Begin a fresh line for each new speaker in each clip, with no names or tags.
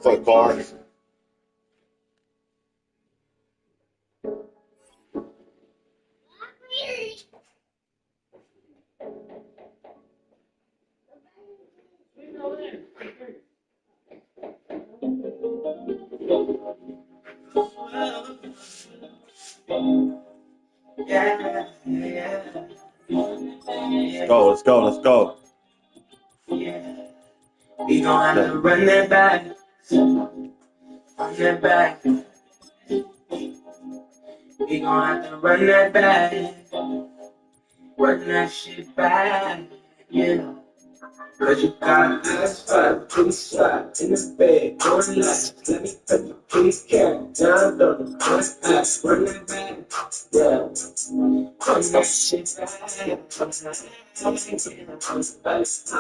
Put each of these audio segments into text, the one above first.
Foot bar. Let's go, let's go.
We gon' have to run that back. Run that back. We gon' have to run that back. Run that shit back. Yeah. Cause you got this spot, pretty spot in the bed, going left. Let me put your pretty cat down on the front ass. Run that back, yeah. Run that shit back. I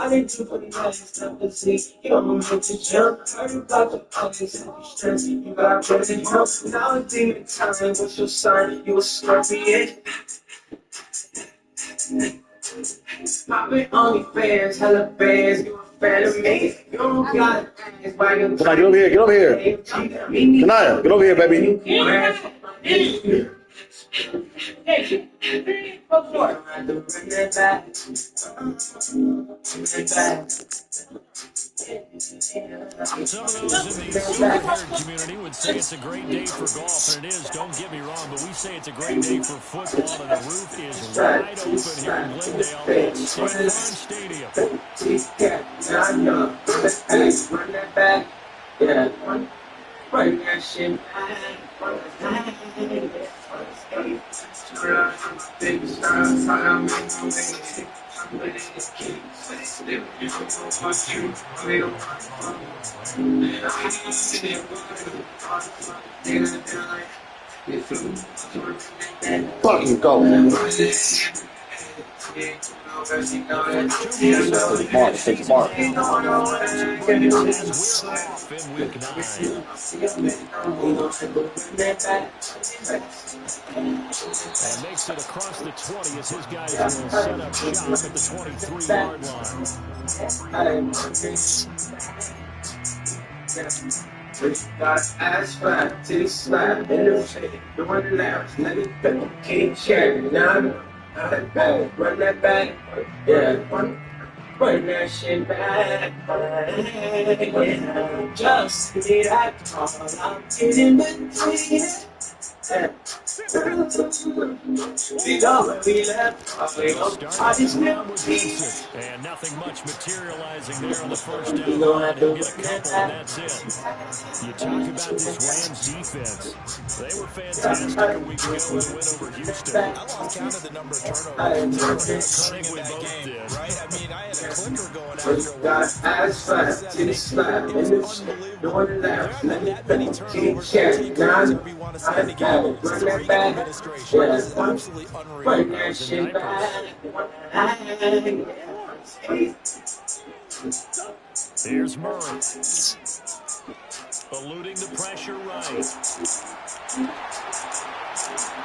didn't do for the last time to see. You don't meant to jump. Heard about the others and the strength. You got present help. Now it's demon time. What's your sign? You a scorpion. Poppin' OnlyFans, hella bands, you a fan of me. You don't got it, why you
get over here, get over here. Kanaya, get over here, baby.
Some of those in the supercard community would say it's a great day for golf, and it is, don't get me wrong, but we say it's a great day for football, and the roof is wide open here in Glendale. State Farm Stadium.
Run that back, yeah, run that shit
Fucking go. Mark, take Mark.
And makes it across the 20 as his guys will set up shop at the 23-yard line.
Got ass flat, titty slap, in the face, doing laps, let it go, can't share, now I'm back, run that back, yeah, run that shit back, yeah, just need that call, I'm in between it. We don't we left. I just never
and nothing much materializing there on the first down. He'll get a couple, and that's it. You talk about this Rams defense. They were fantastic a week ago in a win over Houston.
I lost count of the number of turnovers.
I think we both did.
Right? I mean, I had a clicker going after a
got ass flat, titty slap, in the doing laps, let me
many turnovers every one of the game. It's a great administration. It's absolutely unreal.
Here's Murray. Eluding the pressure right.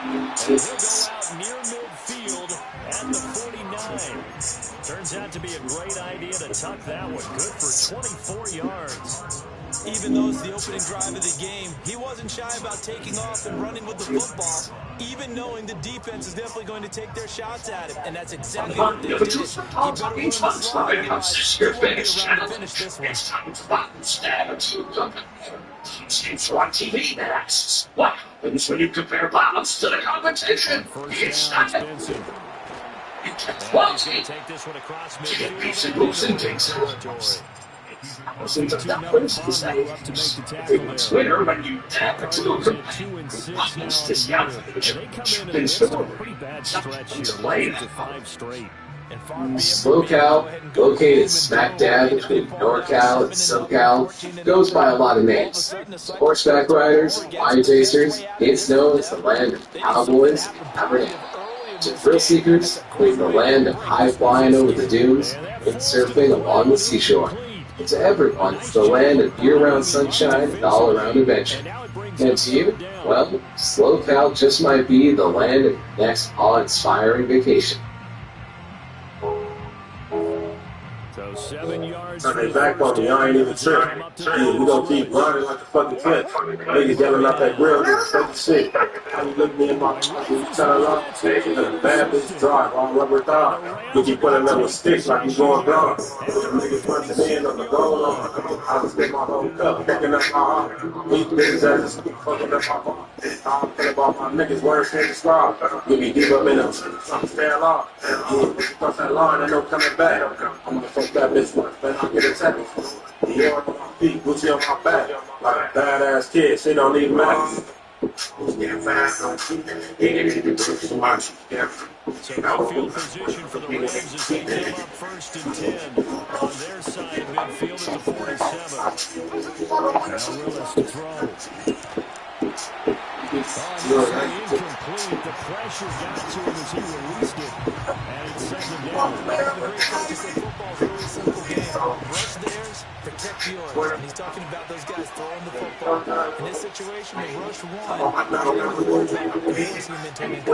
And he'll go out near midfield at the 49. Turns out to be a great idea to tuck that one. Good for 24 yards.
Even though it's the opening drive of the game, he wasn't shy about taking off and running with the football, even knowing the defense is definitely going to take their shots at him. And that's exactly what they did. He better run the slot. He won't be around to finish this one.
It's time to Teams on TV that asks, what happens when you compare balance to the competition? It's not
expensive.
You get quality.
Take this one across
Get beats and moves and takes it. Thousands of dollars to say. It's winner when you tap it to the buttons to the average. Been stored. Nothing to blame.
SoCal, located smack dab between NorCal and SoCal, goes by a lot of names. Horseback riders, wine tasters, it's known as the land of cowboys and cabaret. To thrill seekers, leave the land of high flying over the dunes and surfing along the seashore. And to everyone, the land of year-round sunshine and all-around adventure. And to you, well, SoCal just might be the land of the next awe-inspiring vacation.
So 7 yards
Turn
for
their
the
back on
first
me. I ain't
down.
even tripping. We gonna keep running like a fucking clip. Niggas yelling out that grill, niggas fucking shit. How you look me in my eyes when you tell her off? Nigga, the bad bitch drive on rubber thigh. We keep putting them with sticks like you going gone. Niggas punching in on the goal line. I just get my whole cup, picking up my heart. These bitches ass keep fucking up my heart. I don't care about my niggas, words can't describe. We be deep up in them, I'm staying lost. Cross that line, ain't no coming back. I'm gonna fuck that bitch once, then I'll get attacked. Dior on my feet, Gucci on my back. Like a badass kid, she don't need max.
So good field position for the Rams as they come up 1st and 10 on their side of midfield at the 47. Now Willis to throw. On this one, incomplete. The pressure got to him as he released it, and it sent him down.
One of the great coaches said football is a really simple game. Rush theirs, protect yours. And he's talking about those guys throwing the football. In this situation, they rushed one, and then with the quarterback forcing him into an incompletion.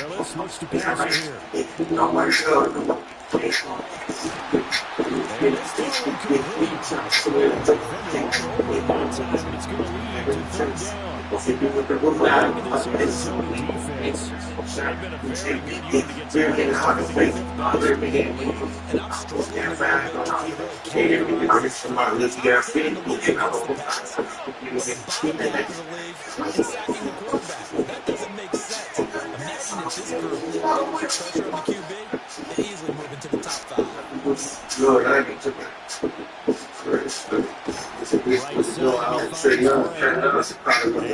Willis looks to pass it here. And this throw incomplete. Defender all over him that time, and it's going to lead to 3rd down. Look at this Arizona defense. They've been a very good unit against the Lions.
And I'm struggling with their ability to really keep their eyes in the league against the pass. Bottom half of the league and sacking the quarterback. That doesn't make sense. Imagine if this group didn't put pressure on the QB, they easily move into the top 5.
Right side,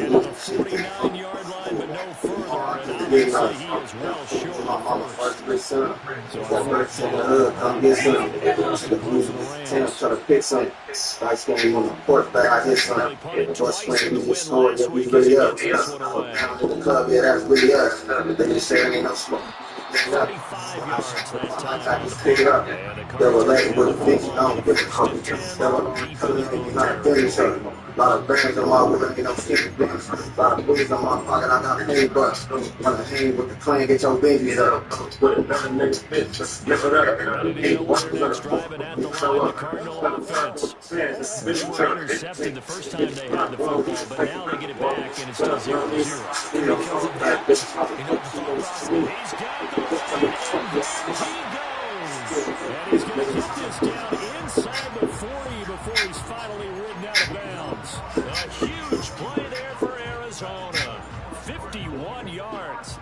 and the 49-yard line, but no further. And obviously, he is well short of first. So on 4th down,
Try to pick something. Nice game on the quarterback. I hit something. Just playing, we just scored. We really up. In the club, yeah, that's really us. They just say ain't no smoke.
35 yards that time.
Pick it up.
And the
They were late with a
Cardinals
fix. I don't give a
first
fuck.
and 10
They were
deep in their own
not a finish. A lot of bands on my wood, you know, skinny bitch. A lot of booties on my pocket, I got pain bucks. Wanna hang with the clan, get your babies up. With another nigga bitch, just lift it up.
Ready to go with their next drive, and at the line, the Cardinal offense. They were intercepted the first time they had the football, but now they get it back, and it's still 0-0.
Because of that, you know, the thought process.
He's got the lead, and he goes. And he's going to get this down inside the 40 before he's finally ridden out of bounds. A huge play there for Arizona. 51 yards.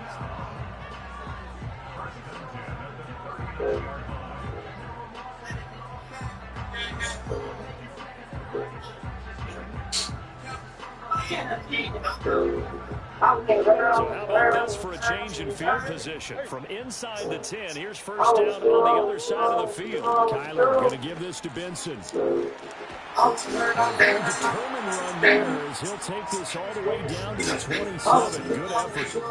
So how about this for a change in field position? From inside the 10, here's 1st down on the other side of the field. Kyler going to give this to Benson. A very determined run there as he'll take this all the way down to the 27. Good effort.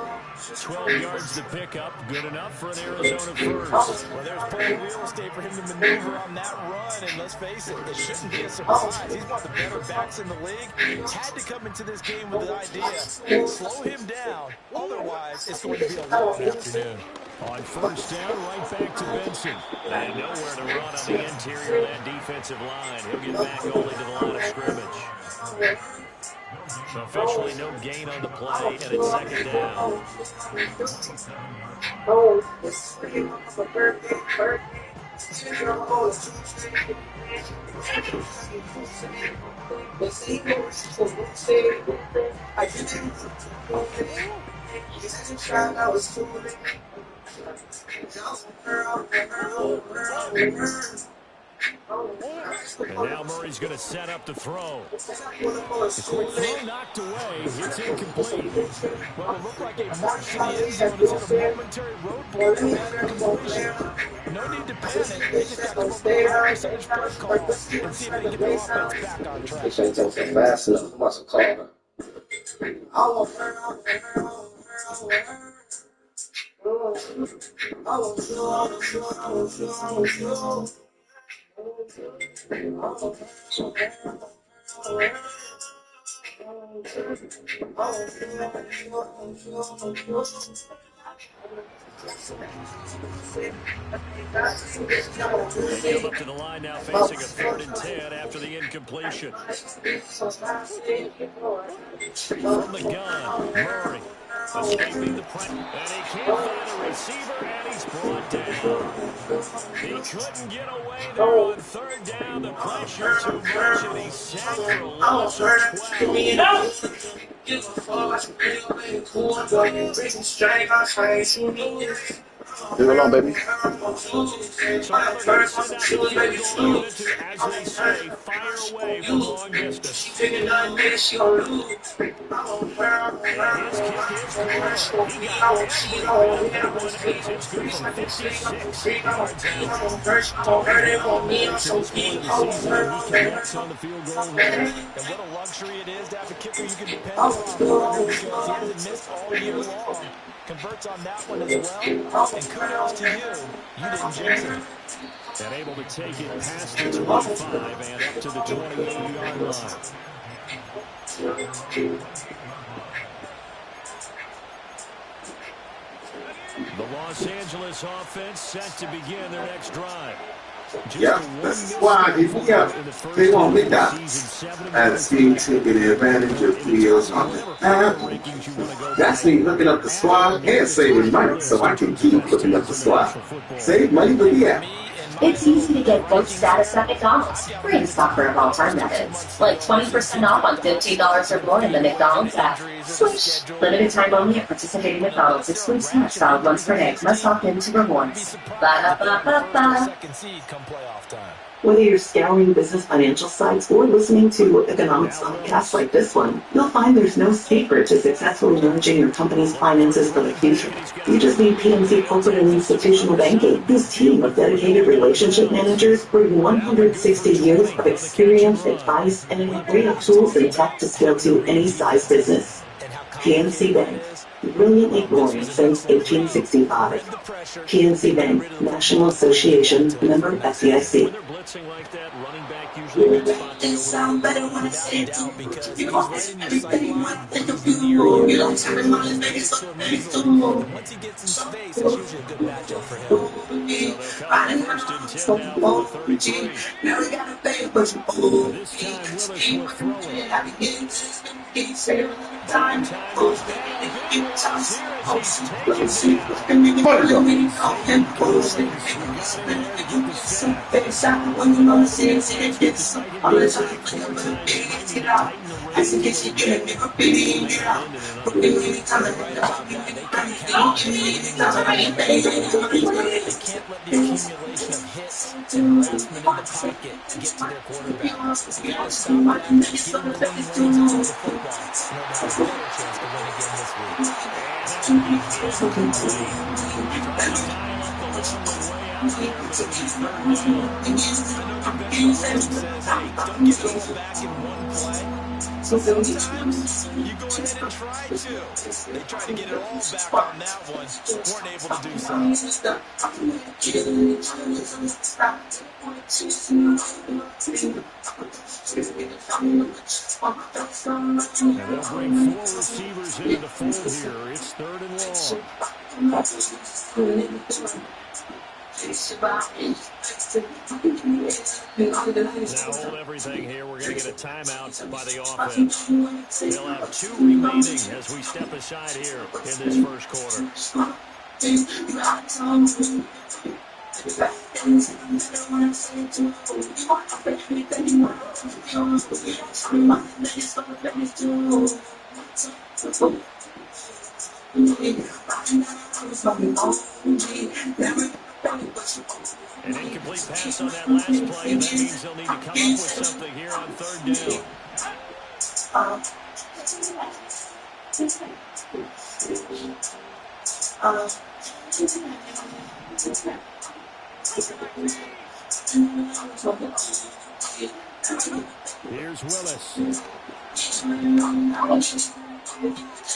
12 yards to pick up. Good enough for an Arizona first.
Well, there's plenty of real estate for him to maneuver on that run. And let's face it, it shouldn't be a surprise. He's one of the better backs in the league. Had to come into this game with the idea, slow him down. Otherwise, it's going to be a long afternoon.
On 1st down, right back to Benson. And nowhere to run on the interior of that defensive line. He'll get back only to the line of scrimmage. So officially no gain on the play, and it's 2nd down. And now Murray's going to set up the throw. The quick throw knocked away. It's incomplete.
Well, it looked like a march to the end zone has hit a momentary roadblock for that incompletion. No need to panic. They just got to come up with a high percentage play call and see if they can get the offense back on track.
This ain't taking fast enough. I'm about to call her.
They come up to the line now facing a 3rd and 10 after the incompletion. From the gun, Murray escaping the pressure. And he can't find a receiver, and he's brought down. He couldn't get away there on 3rd down. The pressure too much, and he's sacked for a loss of 12.
Leave it alone, baby.
So now they're going to send out the field goal unit to, as they say, fire away from long distance. And his kick is good. He got everybody on that one as it's good from 56 yards out. Triple score of the season, and he connects on the field goal line.
And what a luxury it is to have a kicker you can depend on because he hasn't missed all year long. Converts on that one as well, and kudos to you. You didn't jinx it.
And able to take it past the 25 and up to the 28-yard line. The Los Angeles offense set to begin their next drive.
Yeah, that's why they won't make that. As being taking advantage of videos on the app. That's me looking up the squad and saving money so I can keep looking up the squad. Save money with the app.
It's easy to get good status at McDonald's. Free software of all time methods. Like 20% off on $15 or more in the McDonald's app. Switch. Limited time only at participating McDonald's. Excludes cash valid once per day. Must opt into rewards. Ba-da-ba-ba-ba.
Whether you're scouring business financial sites or listening to economics podcasts like this one, you'll find there's no secret to successfully managing your company's finances for the future. You just need PNC Corporate and Institutional Banking, whose team of dedicated relationship managers bring 160 years of experience, advice, and an array of tools and tech to scale to any size business. PNC Bank. Brilliantly born since 1865. PNC Bank, National Association, member FDIC.
It sounds better when I say it too. You always everything you want, think of you. You don't tell me my baby, so baby,
Once he gets in space, it's usually a good matchup for him.
Riding around, so now we got a baby, but you old. Keep working, I be getting this, keep saving time. Keep toss, let me see, let me call him, face out when you know the sense it gets all the time. Get out. As it gets you get me for beating you out. But we really tell it that you can't let the accumulation of hits and harassment in the pocket get to their quarterback. You gotta stop keep moving the football in order to have a better chance to win again this Sometimes you go ahead and try to. They tried to get it all back on that one, weren't able to do so.
And they'll bring 4 receivers into the fold here. It's 3rd and long. Now hold everything here. We're going to get a timeout by the offense. They'll have 2 remaining as we step aside here in this first quarter. An incomplete pass on that last play, and that means they'll need to come up with something here on 3rd down. Here's Willis.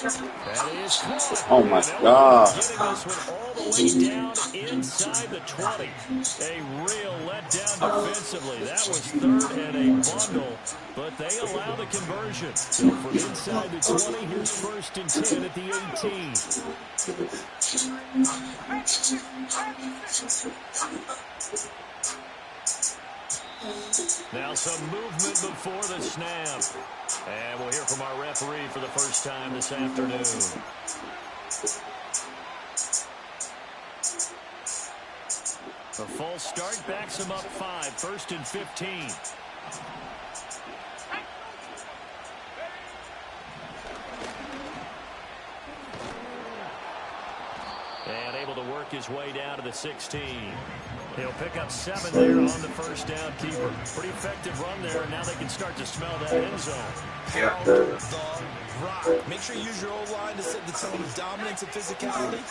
That is caught.
Oh my God.
Getting this one all the way down inside the 20. A real letdown defensively. That was 3rd and a bundle, but they allow the conversion. So from inside the 20, here's 1st and 10 at the 18. Now some movement before the snap. And we'll hear from our referee for the first time this afternoon. A false start backs him up 5, 1st and 15. And able to work his way down to the 16. He'll pick up 7 there on the first down keeper. Pretty effective run there, and now they can start to smell that end zone.
Yeah.
The rock. Make sure you use your O-line to set the tone of dominance and physicality.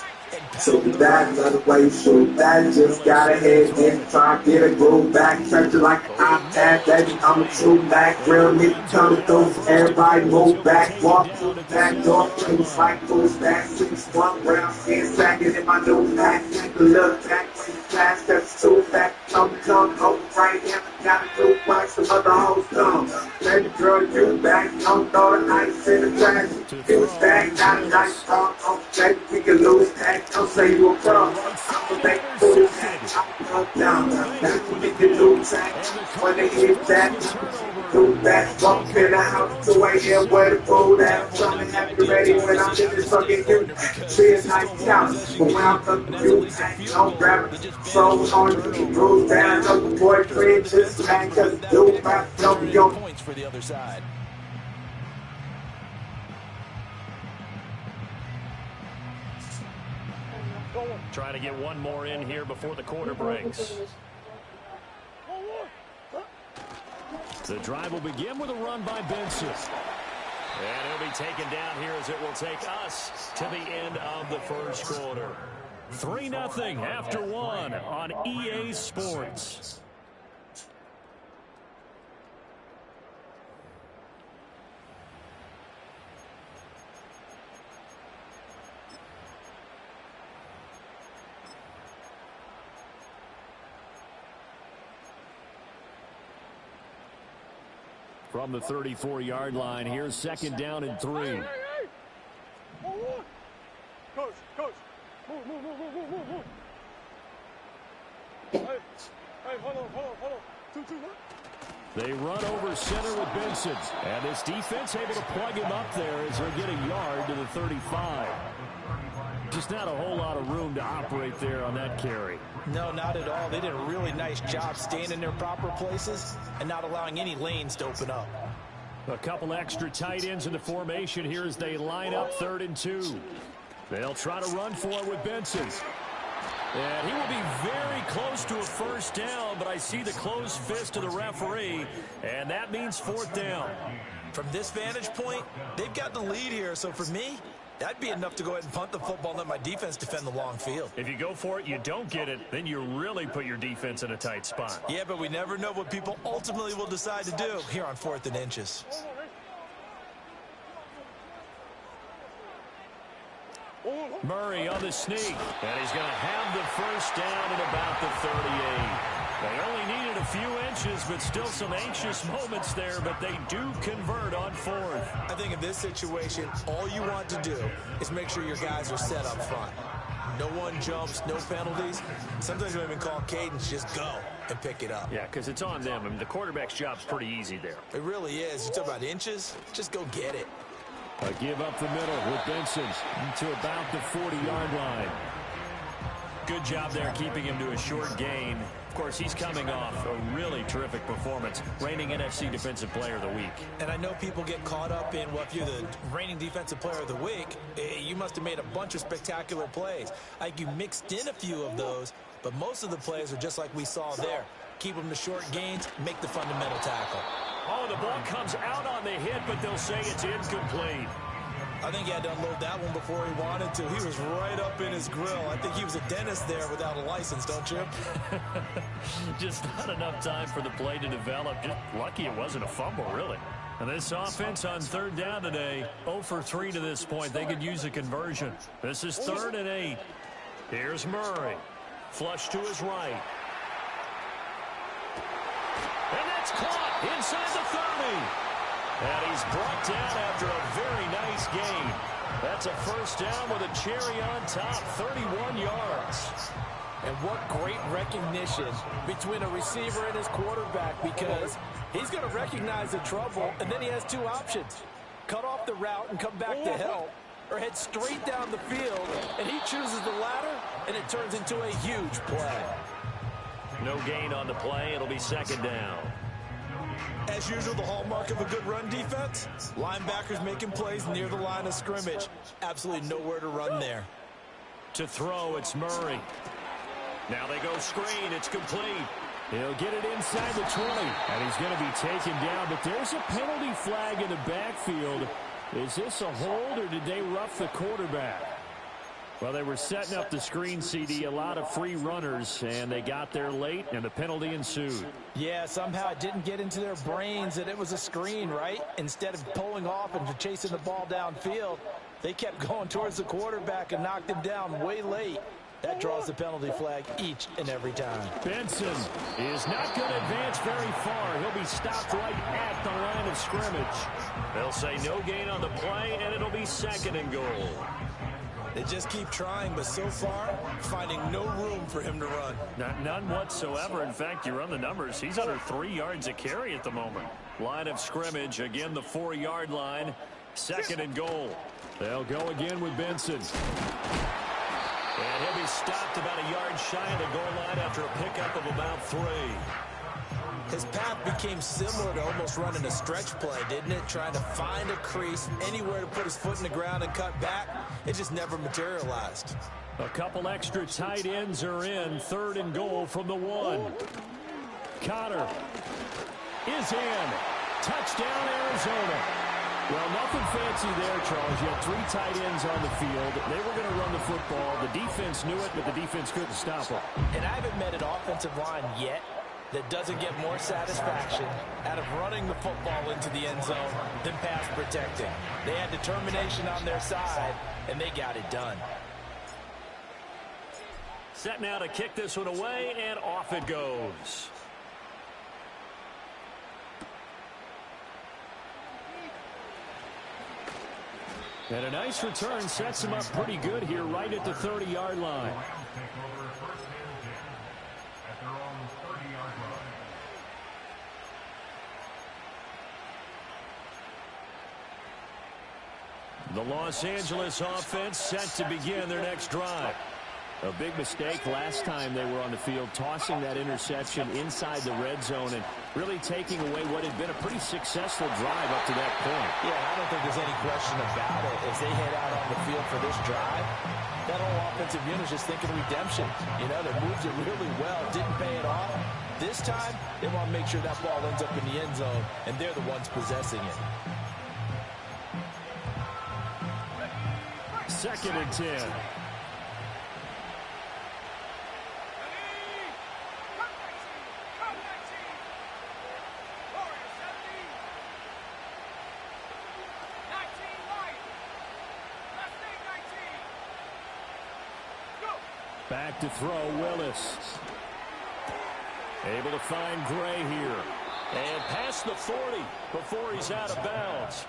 So that another way, so that just got ahead and try to get a go back, touch it like an iPad, baby. I'm a true back, real nigga coming through. Everybody move back, walk through the back door, things like those back, 6-1 round, skin sacking in my new back, take a look back when you class, that's too back, come, over right here, gotta do like some other hoes come. Baby girl, you back, don't throw the ice in the trash, you back, got a nice song, baby, we can lose that. Don't say you a pro. I'm gonna make food that down. That's what they can do, Zach. When they hit that, do that. Walk in the house to right here where the food at. I'm trying to have you ready when I'm in this fucking you. See it's nice couch. But when I'm fucking you, don't grab it. So on the rules down. No boyfriend, just back us do rap. Don't be on
points for the other side.
Trying to get one more in here before the quarter breaks. The drive will begin with a run by Benson. And he'll be taken down here as it will take us to the end of the first quarter. 3-0 after 1 on EA Sports. From the 34-yard line, here's 2nd down and 3.
Hey, Coach, move. Hey, hold on. 2-2, what?
They run over center with Benson. And this defense able to plug him up there as they get a yard to the 35. Just not a whole lot of room to operate there on that carry.
No, not at all. They did a really nice job staying in their proper places and not allowing any lanes to open up.
A couple extra tight ends in the formation here as they line up 3rd and 2. They'll try to run for it with Benson. And he will be very close to a first down, but I see the closed fist of the referee, and that means 4th down.
From this vantage point, they've got the lead here, so for me, that'd be enough to go ahead and punt the football and let my defense defend the long field.
If you go for it, you don't get it, then you really put your defense in a tight spot.
Yeah, but we never know what people ultimately will decide to do here on 4th and inches.
Murray on the sneak, and he's going to have the first down at about the 38. They only needed a few inches, but still some anxious moments there, but they do convert on 4th.
I think in this situation, all you want to do is make sure your guys are set up front. No one jumps, no penalties. Sometimes you even call cadence, just go and pick it up.
Yeah, because it's on them. I mean, the quarterback's job's pretty easy there.
It really is. You talk about inches, just go get it.
A give up the middle with Benson to about the 40-yard line. Good job there keeping him to a short gain. Of course, he's coming off a really terrific performance, reigning NFC Defensive Player of the Week.
And I know people get caught up in, well, if you're the reigning Defensive Player of the Week, you must have made a bunch of spectacular plays. Like you mixed in a few of those, but most of the plays are just like we saw there. Keep them to short gains, make the fundamental tackle.
Oh, the ball comes out on the hit, but they'll say it's incomplete.
I think he had to unload that one before he wanted to. He was right up in his grill. I think he was a dentist there without a license, don't you?
Just not enough time for the play to develop. Just lucky it wasn't a fumble, really. And this offense on 3rd down today, 0 for 3 to this point. They could use a conversion. This is 3rd and 8. Here's Murray. Flush to his right. And that's caught inside the 30. And he's brought down after a very nice gain. That's a first down with a cherry on top, 31 yards.
And what great recognition between a receiver and his quarterback, because he's going to recognize the trouble, and then he has two options. Cut off the route and come back to help, or head straight down the field, and he chooses the latter, and it turns into a huge play.
No gain on the play. It'll be second down.
As usual, the hallmark of a good run defense, linebackers making plays near the line of scrimmage. Absolutely nowhere to run there.
To throw, it's Murray. Now they go screen. It's complete. He'll get it inside the 20, and he's going to be taken down. But there's a penalty flag in the backfield. Is this a hold, or did they rough the quarterback? Well, they were setting up the screen, CD, a lot of free runners, and they got there late, and the penalty ensued.
Yeah, somehow it didn't get into their brains that it was a screen, right? Instead of pulling off and chasing the ball downfield, they kept going towards the quarterback and knocked him down way late. That draws the penalty flag each and every time.
Benson is not going to advance very far. He'll be stopped right at the line of scrimmage. They'll say no gain on the play, and it'll be second and goal.
They just keep trying, but so far, finding no room for him to run.
None whatsoever. In fact, you run the numbers. He's under 3 yards a carry at the moment. Line of scrimmage, again the 4-yard line. Second and goal. They'll go again with Benson. And he'll be stopped about a yard shy of the goal line after a pickup of about 3.
His path became similar to almost running a stretch play, didn't it? Trying to find a crease, anywhere to put his foot in the ground and cut back. It just never materialized.
A couple extra tight ends are in. Third and goal from the 1. Cotter is in. Touchdown, Arizona. Well, nothing fancy there, Charles. You had 3 tight ends on the field. They were going to run the football. The defense knew it, but the defense couldn't stop them.
And I haven't met an offensive line yet that doesn't get more satisfaction out of running the football into the end zone than pass protecting. They had determination on their side, and they got it done.
Set now to kick this one away, and off it goes. And a nice return sets him up pretty good here right at the 30-yard line. The Los Angeles offense set to begin their next drive. A big mistake last time they were on the field, tossing that interception inside the red zone and really taking away what had been a pretty successful drive up to that point.
Yeah, I don't think there's any question about it. As they head out on the field for this drive, that whole offensive unit is just thinking redemption. You know, they moved it really well, didn't pay it off. This time, they want to make sure that ball ends up in the end zone, and they're the ones possessing it.
Second and 10. Back to throw, Willis. Able to find Gray here. And past the 40 before he's out of bounds.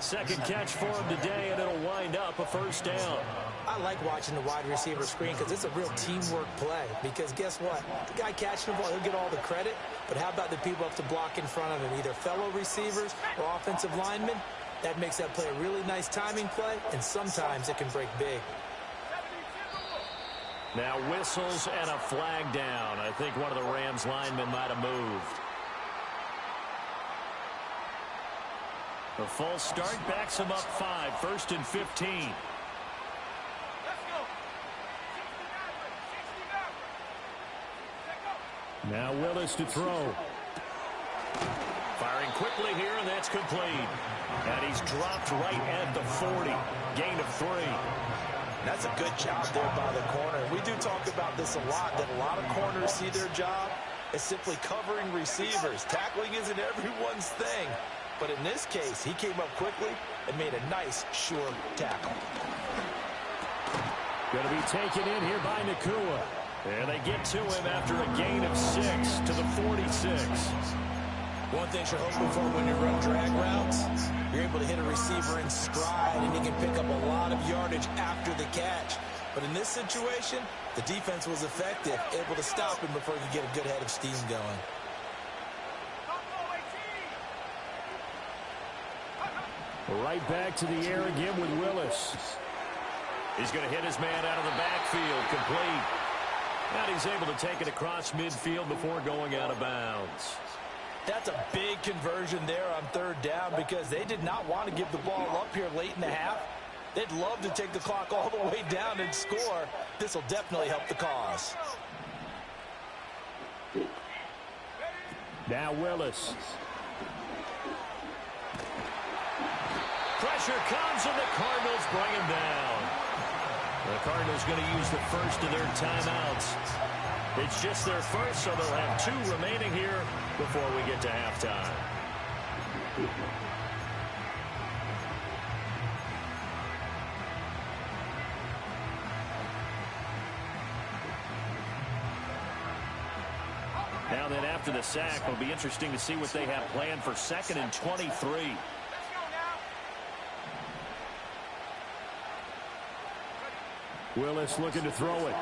Second catch for him today, and it'll wind up a first down.
I like watching the wide receiver screen because it's a real teamwork play. Because guess what? The guy catching the ball, he'll get all the credit. But how about the people up to block in front of him, either fellow receivers or offensive linemen? That makes that play a really nice timing play, and sometimes it can break big.
Now whistles and a flag down. I think one of the Rams linemen might have moved. The false start backs him up 5, first and 15. Now Willis to throw. Firing quickly here, and that's complete. And he's dropped right at the 40. Gain of 3.
That's a good job there by the corner. We do talk about this a lot, that a lot of corners see their job as simply covering receivers. Tackling isn't everyone's thing. But in this case, he came up quickly and made a nice, sure tackle.
Going to be taken in here by Nakua. And they get to him after a gain of 6 to the 46.
One thing you're hoping for when you run drag routes, you're able to hit a receiver in stride, and you can pick up a lot of yardage after the catch. But in this situation, the defense was effective, able to stop him before he could get a good head of steam going.
Right back to the air again with Willis. He's going to hit his man out of the backfield, complete. And he's able to take it across midfield before going out of bounds.
That's a big conversion there on third down because they did not want to give the ball up here late in the half. They'd love to take the clock all the way down and score. This will definitely help the cause.
Now Willis. Pressure comes and the Cardinals bring him down. The Cardinals going to use the first of their timeouts. It's just their first, so they'll have 2 remaining here before we get to halftime. Now then, after the sack, it'll be interesting to see what they have planned for 2nd and 23. Willis looking to throw it.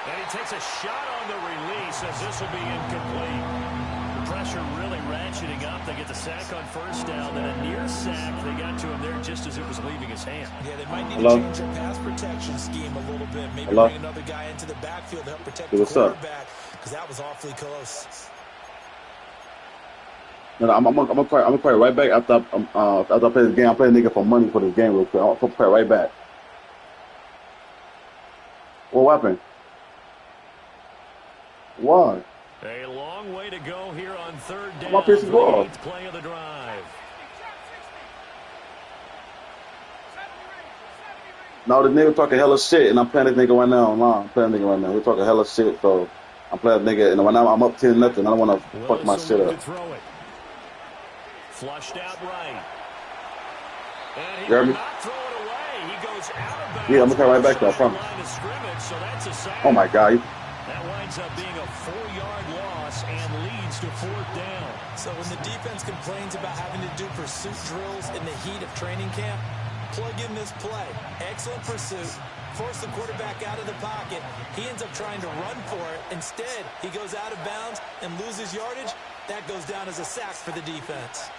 And he takes a shot on the release as this will be incomplete. The pressure really ratcheting up. They get the sack on first down, then a near sack. They got to him there just as it was leaving his hand.
Yeah, they might need to change their pass protection scheme a little bit. Maybe bring another guy into the backfield to help protect the quarterback, because that was awfully close.
No, I'm gonna play right back after I play this game. I'm playing nigga for money for this game real quick. I'm gonna play right back. What happened? Why?
A long way to go here on third down.
My piece of ball.
Play of the drive.
No, the nigga talking hella shit, and I'm playing this nigga right now online. I'm playing nigga right now. We're talking hella shit, so I'm playing nigga, and right now I'm up 10-0. I don't want to fuck my shit up.
Flushed out right. And he
You heard me?
not throw it away. He goes out of bounds.
Yeah, I'm gonna come right back there, I promise.
So that's a sack.
Oh my God.
That winds up being a 4-yard loss and leads to 4th down.
So when the defense complains about having to do pursuit drills in the heat of training camp, plug in this play. Excellent pursuit. Force the quarterback out of the pocket. He ends up trying to run for it. Instead, he goes out of bounds and loses yardage. That goes down as a sack for the defense.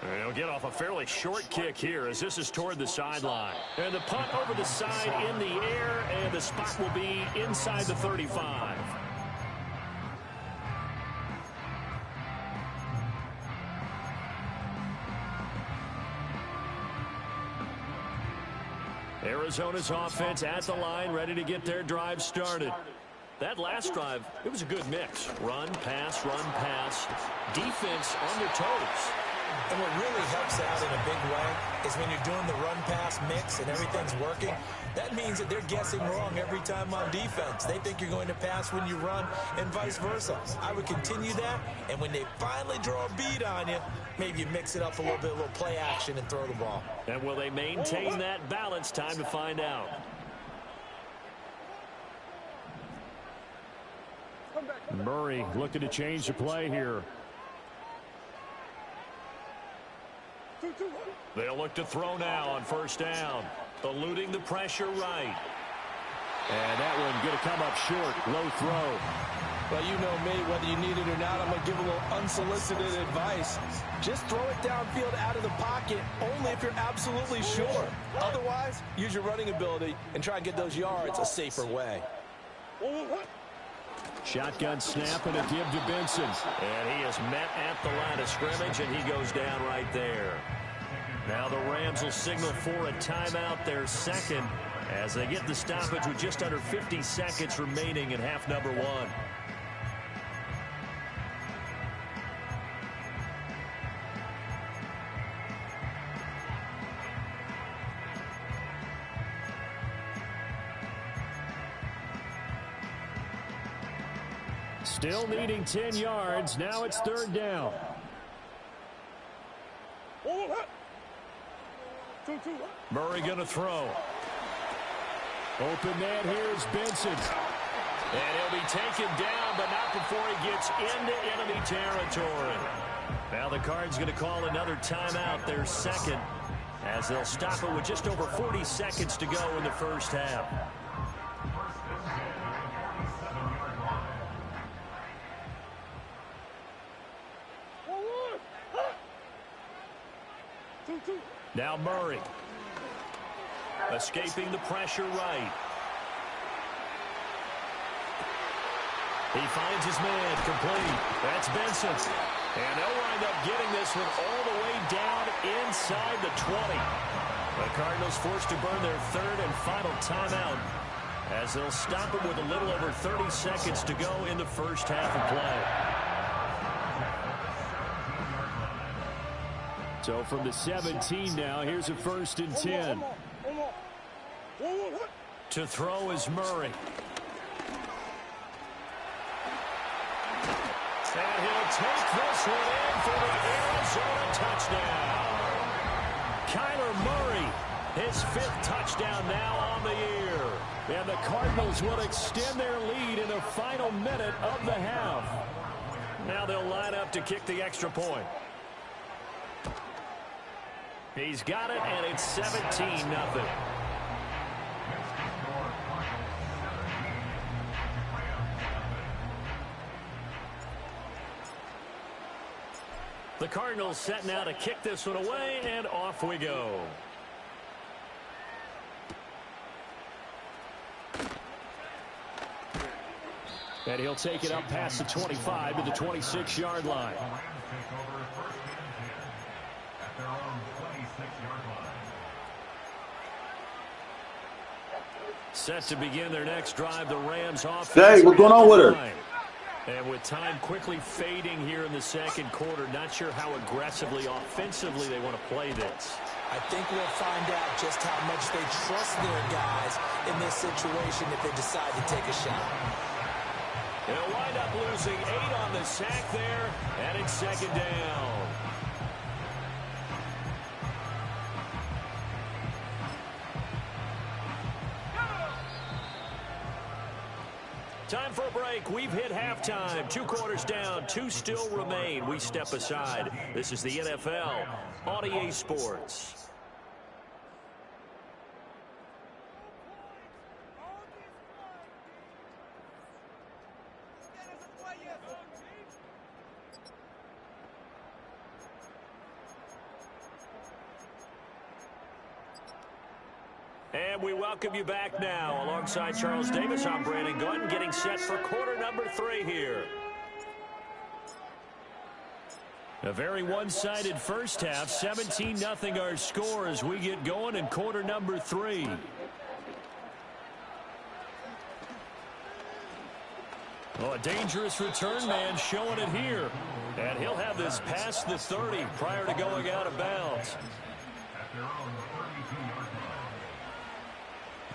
They'll get off a fairly short kick here as this is toward the sideline. And the punt over the side in the air, and the spot will be inside the 35. Arizona's offense at the line, ready to get their drive started. That last drive, it was a good mix. Run, pass, defense on their toes.
And what really helps out in a big way is when you're doing the run-pass mix and everything's working, that means that they're guessing wrong every time on defense. They think you're going to pass when you run and vice versa. I would continue that, and when they finally draw a beat on you, maybe you mix it up a little bit, a little play action and throw the ball.
And will they maintain that balance? Time to find out. Murray looking to change the play here. They'll look to throw now on first down. Eluding the pressure right. And that one going to come up short. Low throw.
Well, you know me, whether you need it or not, I'm going to give a little unsolicited advice. Just throw it downfield out of the pocket, only if you're absolutely sure. Otherwise, use your running ability and try and get those yards a safer way.
Shotgun snap and a give to Benson. And he is met at the line of scrimmage, and he goes down right there. Now the Rams will signal for a timeout, their second, as they get the stoppage with just under 50 seconds remaining in half number one. Still needing 10 yards. Now it's 3rd down. Murray going to throw. Open man here is Benson. And he'll be taken down, but not before he gets into enemy territory. Now the Cards going to call another timeout, their second, as they'll stop it with just over 40 seconds to go in the first half. Now Murray. Escaping the pressure right. He finds his man complete. That's Benson. And they'll wind up getting this one all the way down inside the 20. The Cardinals forced to burn their 3rd and final timeout as they'll stop it with a little over 30 seconds to go in the first half of play. So from the 17 now, here's a 1st and 10. To throw is Murray. And he'll take this one in for the Arizona touchdown. Kyler Murray, his 5th touchdown now on the year. And the Cardinals will extend their lead in the final minute of the half. Now they'll line up to kick the extra point. He's got it, and it's 17-0. The Cardinals set now to kick this one away, and off we go. And he'll take it up past the 25 to the 26-yard line. Set to begin their next drive, the Rams offense.
Hey, what's going on with her?
And with time quickly fading here in the second quarter, not sure how aggressively, offensively they want to play this.
I think we'll find out just how much they trust their guys in this situation if they decide to take a shot.
They'll wind up losing 8 on the sack there, and it's 2nd down. Time for a break. We've hit halftime. 2 quarters down. 2 still remain. We step aside. This is the NFL on EA Sports. And we welcome you back now. Alongside Charles Davis, I'm Brandon Gutton, getting set for quarter number 3 here. A very one-sided first half. 17-0 our score as we get going in quarter number 3. Oh, a dangerous return man showing it here. And he'll have this past the 30 prior to going out of bounds.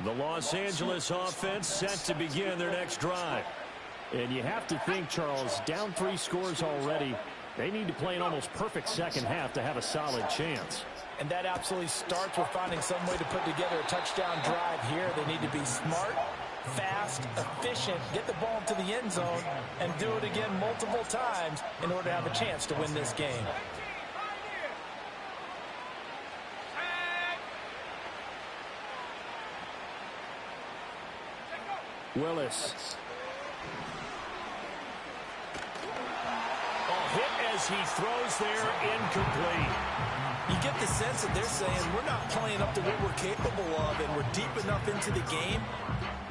The Los Angeles offense set to begin their next drive. And you have to think, Charles, down 3 scores already. They need to play an almost perfect second half to have a solid chance.
And that absolutely starts with finding some way to put together a touchdown drive here. They need to be smart, fast, efficient, get the ball to the end zone, and do it again multiple times in order to have a chance to win this game.
Willis. A hit as he throws there, incomplete.
You get the sense that they're saying we're not playing up to what we're capable of, and we're deep enough into the game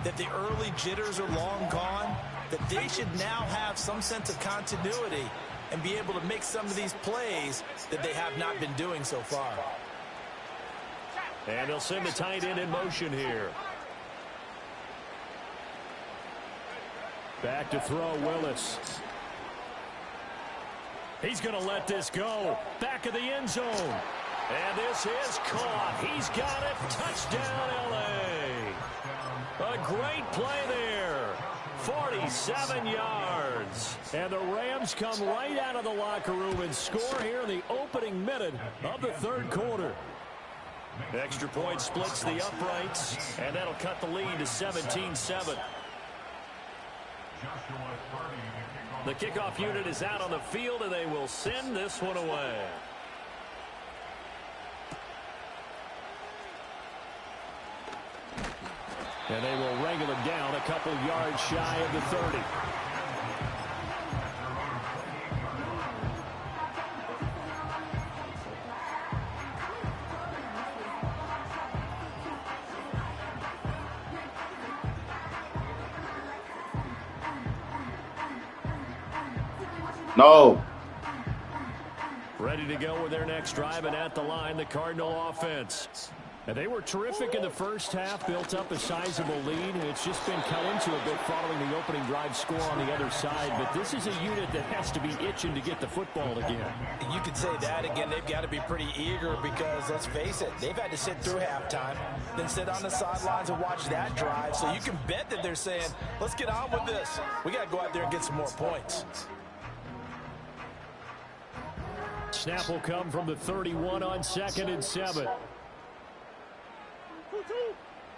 that the early jitters are long gone, that they should now have some sense of continuity and be able to make some of these plays that they have not been doing so far.
And they'll send the tight end in motion here. Back to throw, Willis. He's going to let this go. Back of the end zone. And this is caught. He's got it. Touchdown, L.A. A great play there. 47 yards. And the Rams come right out of the locker room and score here in the opening minute of the third quarter. Extra point splits the uprights, and that'll cut the lead to 17-7. The kickoff unit is out on the field, and they will send this one away. And they will wrangle it down a couple yards shy of the 30.
No.
Ready to go with their next drive, and at the line, the Cardinal offense. And they were terrific in the first half, built up a sizable lead, and it's just been cut into a bit following the opening drive score on the other side. But this is a unit that has to be itching to get the football again.
You could say that again. They've got to be pretty eager because, let's face it, they've had to sit through halftime, then sit on the sidelines and watch that drive. So you can bet that they're saying, let's get on with this. We got to go out there and get some more points.
Snap will come from the 31 on 2nd and 7.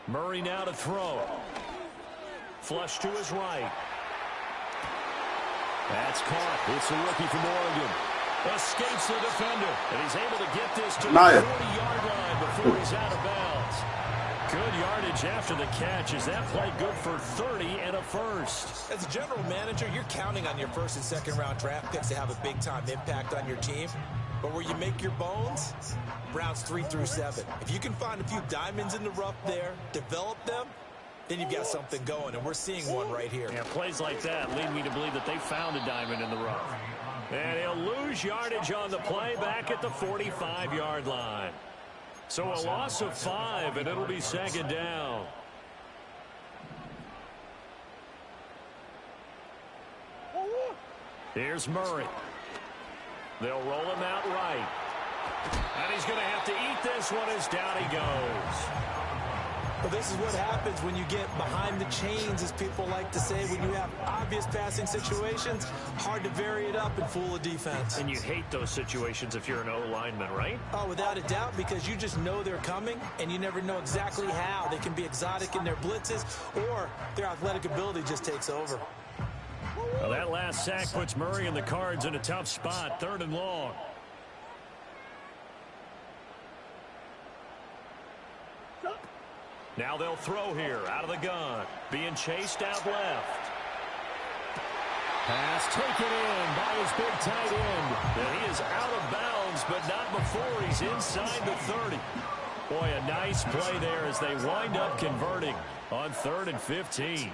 Murray now to throw. Flush to his right. That's caught. It's a rookie from Oregon. Escapes the defender. And he's able to get this to the 40-yard line before he's out of bounds. Good yardage after the catch. Is that play good for 30 and a first?
As a general manager, you're counting on your first and second round draft picks to have a big-time impact on your team. But where you make your bones, rounds 3 through 7. If you can find a few diamonds in the rough there, develop them, then you've got something going, and we're seeing one right here.
Yeah, plays like that lead me to believe that they found a diamond in the rough. And he'll lose yardage on the play back at the 45-yard line. So a loss of 5, and it'll be second down. Here's Murray. They'll roll him out right. And he's going to have to eat this one as down he goes.
Well, this is what happens when you get behind the chains, as people like to say. When you have obvious passing situations, hard to vary it up and fool a defense.
And you hate those situations if you're an O-lineman, right?
Oh, without a doubt, because you just know they're coming, and you never know exactly how. They can be exotic in their blitzes, or their athletic ability just takes over.
Well, that last sack puts Murray and the Cards in a tough spot, 3rd and long. Now they'll throw here out of the gun. Being chased out left. Pass taken in by his big tight end. And he is out of bounds, but not before he's inside the 30. Boy, a nice play there as they wind up converting on 3rd and 15.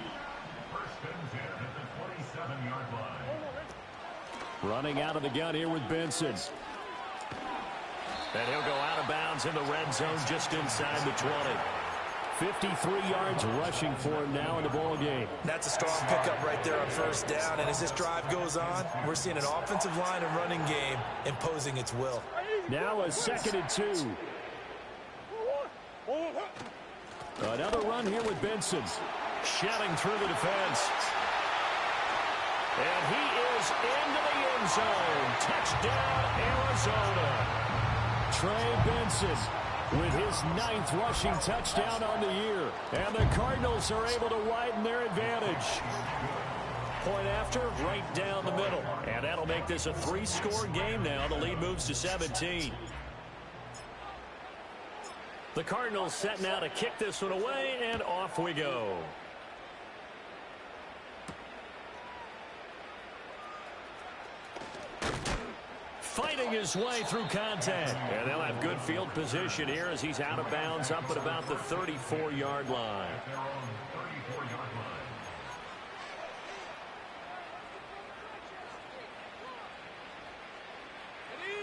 Running out of the gun here with Benson. And he'll go out of bounds in the red zone just inside the 20. 53 yards rushing for him now in the ball game.
That's a strong pickup right there on first down. And as this drive goes on, we're seeing an offensive line and running game imposing its will.
Now a 2nd and 2. Another run here with Benson. Shelling through the defense. And he is into the end zone. Touchdown, Arizona. Trey Benson with his 9th rushing touchdown on the year. And the Cardinals are able to widen their advantage. Point after, right down the middle. And that'll make this a 3-score game now. The lead moves to 17. The Cardinals set now to kick this one away, and off we go. Fighting his way through contact. And they'll have good field position here as he's out of bounds up at about the 34-yard line.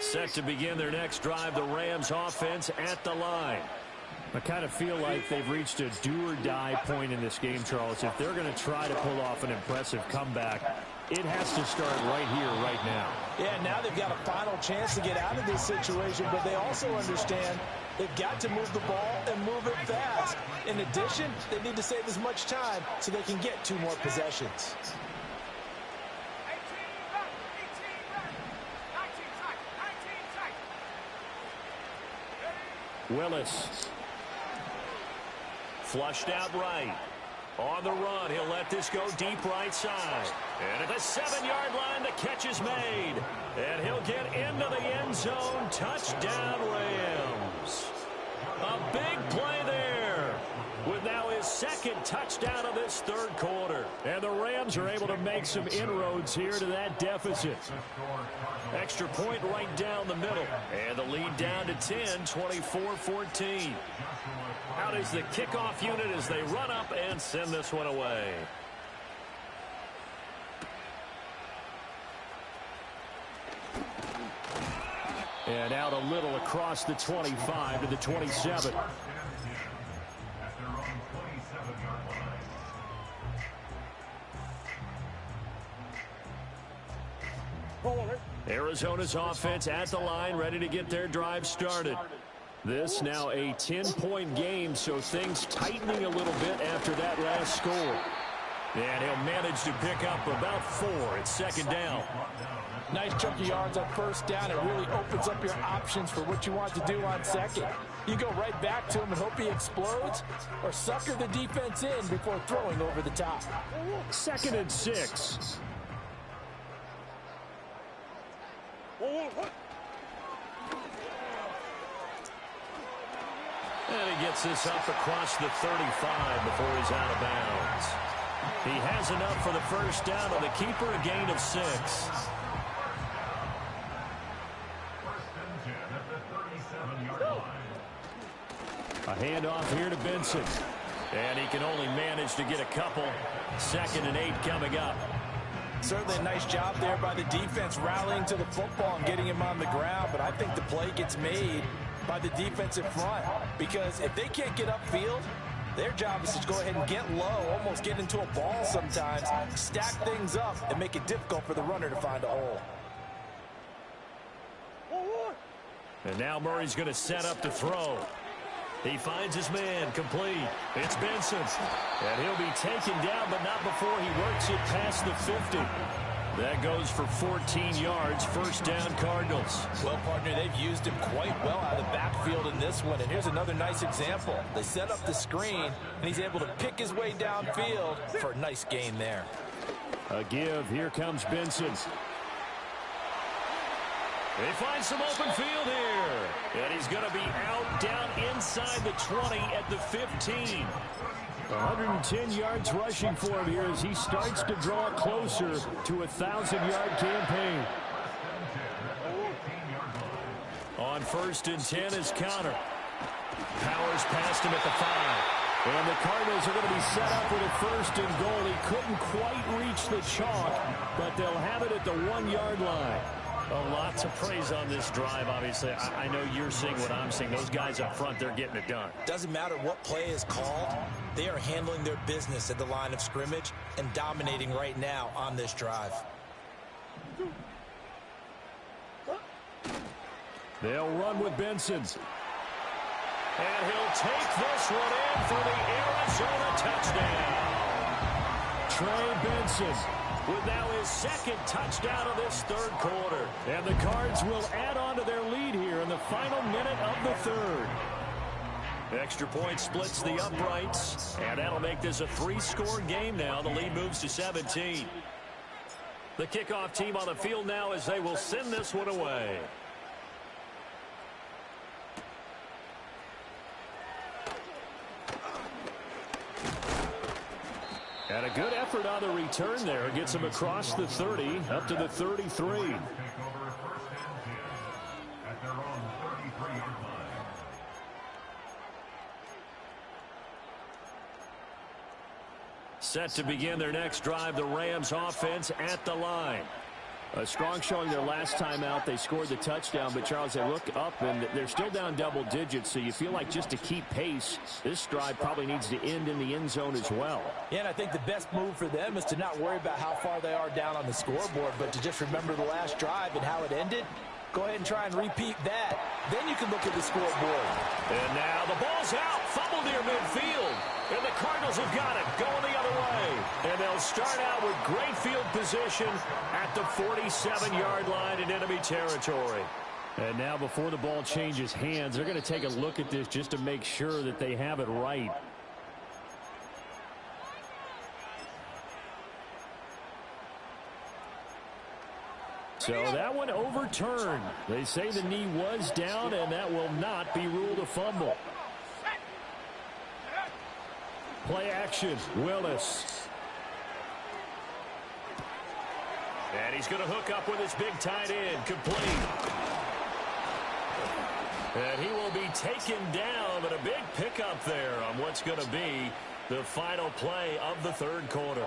Set to begin their next drive, the Rams offense at the line. I kind of feel like they've reached a do-or-die point in this game, Charles. If they're going to try to pull off an impressive comeback, it has to start right here, right now.
Yeah, now they've got a final chance to get out of this situation, but they also understand They've got to move the ball and move it fast. In addition, they need to save as much time so they can get 2 more possessions.
Willis. Flushed out right. On the run, he'll let this go deep right side. And at the 7-yard line, the catch is made. And he'll get into the end zone. Touchdown, Rams. A big play there. With now his 2nd touchdown of this 3rd quarter. And the Rams are able to make some inroads here to that deficit. Extra point right down the middle. And the lead down to 10, 24-14. Out is the kickoff unit as they run up and send this one away. And out a little across the 25 to the 27. Arizona's offense at the line, ready to get their drive started. This now a 10-point game, so things tightening a little bit after that last score. And he'll manage to pick up about 4 at 2nd down.
Nice chunk of yards on 1st down. It really opens up your options for what you want to do on 2nd. You go right back to him and hope he explodes, or sucker the defense in before throwing over the top.
2nd and 6. And he gets this up across the 35 before he's out of bounds. He has enough for the 1st down on the keeper, a gain of 6. A handoff here to Benson. And he can only manage to get a couple. 2nd and 8 coming up.
Certainly a nice job there by the defense rallying to the football and getting him on the ground. But I think the play gets made by the defensive front, because if they can't get upfield, their job is to go ahead and get low, almost get into a ball sometimes, stack things up, and make it difficult for the runner to find a hole.
And now Murray's going to set up to throw. He finds his man, complete. It's Benson. And he'll be taken down, but not before he works it past the 50. That goes for 14 yards, 1st down Cardinals.
Well, partner, they've used him quite well out of the backfield in this one. And here's another nice example. They set up the screen, and he's able to pick his way downfield for a nice gain there.
A give. Here comes Benson. They find some open field here. And he's going to be out down inside the 20 at the 15. 110 yards rushing for him here as he starts to draw closer to a 1,000-yard campaign. On 1st and 10 is Connor. Powers past him at the 5. And the Cardinals are going to be set up with a 1st and goal. He couldn't quite reach the chalk, but they'll have it at the 1-yard line. A lot to praise on this drive, obviously. I know you're seeing what I'm seeing. Those guys up front, they're getting it done.
Doesn't matter what play is called. They are handling their business at the line of scrimmage and dominating right now on this drive.
They'll run with Benson. And he'll take this one in for the Arizona touchdown. Trey Benson with now his 2nd touchdown of this 3rd quarter. And the Cards will add on to their lead here in the final minute of the 3rd. Extra point splits the uprights, and that'll make this a 3-score game now. The lead moves to 17. The kickoff team on the field now as they will send this one away. And a good effort on the return there. Gets him across the 30, up to the 33. Set to begin their next drive, the Rams offense at the line. A strong showing their last time out. They scored the touchdown, but Charles, they look up and they're still down double digits, so you feel like just to keep pace, this drive probably needs to end in the end zone as well.
Yeah, and I think the best move for them is to not worry about how far they are down on the scoreboard, but to just remember the last drive and how it ended. Go ahead and try and repeat that. Then you can look at the scoreboard.
And now the ball's out. Fumble near midfield. And the Cardinals have got it going the other way. And they'll start out with great field position at the 47-yard line in enemy territory. And now before the ball changes hands, they're going to take a look at this just to make sure that they have it right. So that one overturned. They say the knee was down, and that will not be ruled a fumble. Play action, Willis. And he's going to hook up with his big tight end, complete. And he will be taken down, but a big pickup there on what's going to be the final play of the third quarter.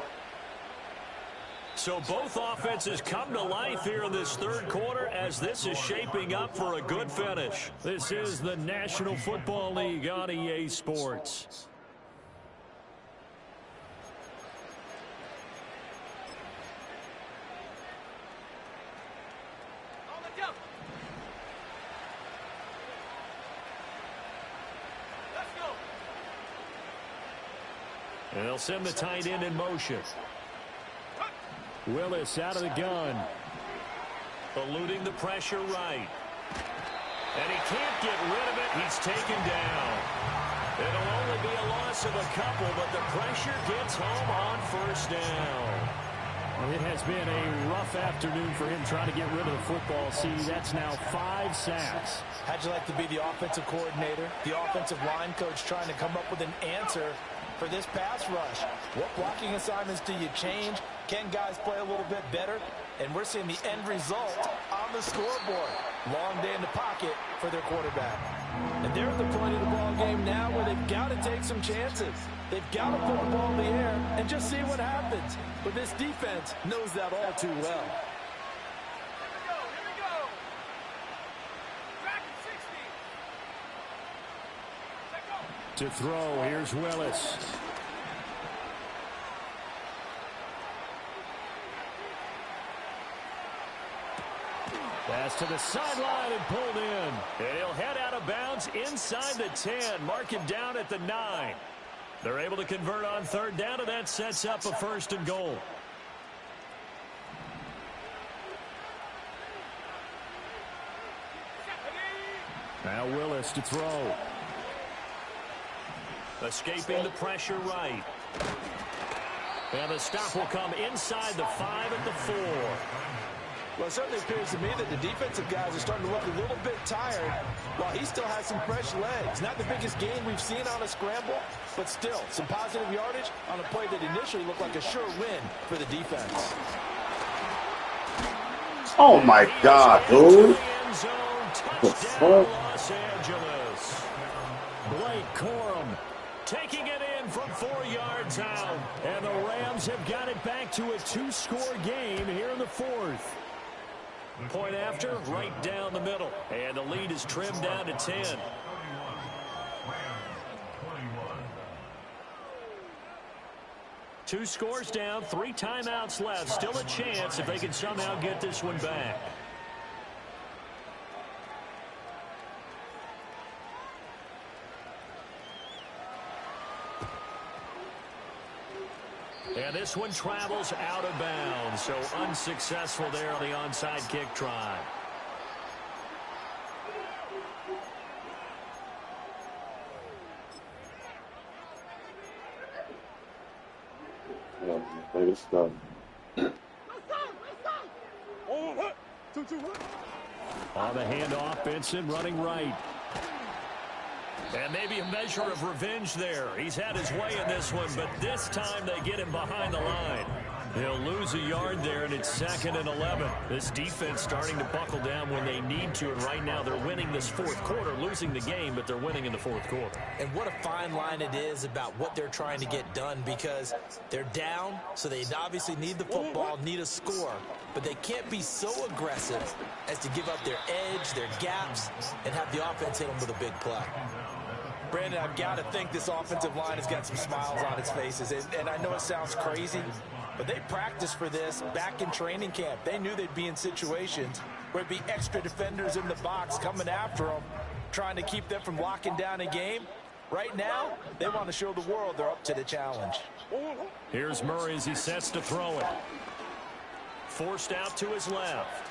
So both offenses come to life here in this third quarter as this is shaping up for a good finish. This is the National Football League on EA Sports. And they'll send the tight end in motion. Willis out of the gun. Eluding the pressure right. And he can't get rid of it. He's taken down. It'll only be a loss of a couple, but the pressure gets home on first down. Well, it has been a rough afternoon for him trying to get rid of the football. See, that's now 5 sacks.
How'd you like to be the offensive coordinator, the offensive line coach trying to come up with an answer for this pass rush? What blocking assignments do you change? Can guys play a little bit better? And we're seeing the end result on the scoreboard. Long day in the pocket for their quarterback. And they're at the point of the ball game now where they've got to take some chances. They've got to put the ball in the air and just see what happens. But this defense knows that all too well.
To throw, here's Willis. Pass to the sideline and pulled in. And he'll head out of bounds inside the 10. Mark him down at the 9. They're able to convert on third down, and that sets up a 1st and goal. Now Willis to throw. Escaping the pressure right. And the stop will come inside the 5 at the 4.
Well, it certainly appears to me that the defensive guys are starting to look a little bit tired while he still has some fresh legs. Not the biggest gain we've seen on a scramble, but still some positive yardage on a play that initially looked like a sure win for the defense.
Oh, my God, dude.
Touchdown, Los Angeles. Blake Corum taking it in from 4 yards out. And the Rams have got it back to a 2-score game here in the 4th. Point after, right down the middle. And the lead is trimmed down to 10. Two scores down, 3 timeouts left. Still a chance if they can somehow get this one back. And this one travels out of bounds, so unsuccessful there on the onside kick try. On the handoff, Benson running right. And maybe a measure of revenge there. He's had his way in this one, but this time they get him behind the line. He'll lose a yard there, and it's 2nd and 11. This defense starting to buckle down when they need to, and right now they're winning this 4th quarter, losing the game, but they're winning in the 4th quarter.
And what a fine line it is about what they're trying to get done, because they're down, so they obviously need the football, need a score, but they can't be so aggressive as to give up their edge, their gaps, and have the offense hit them with a big play. Brandon, I've got to think this offensive line has got some smiles on its faces. And I know it sounds crazy, but they practiced for this back in training camp. They knew they'd be in situations There'd be extra defenders in the box coming after him, trying to keep them from locking down a game. Right now, they want to show the world they're up to the challenge.
Here's Murray as he sets to throw it. Forced out to his left.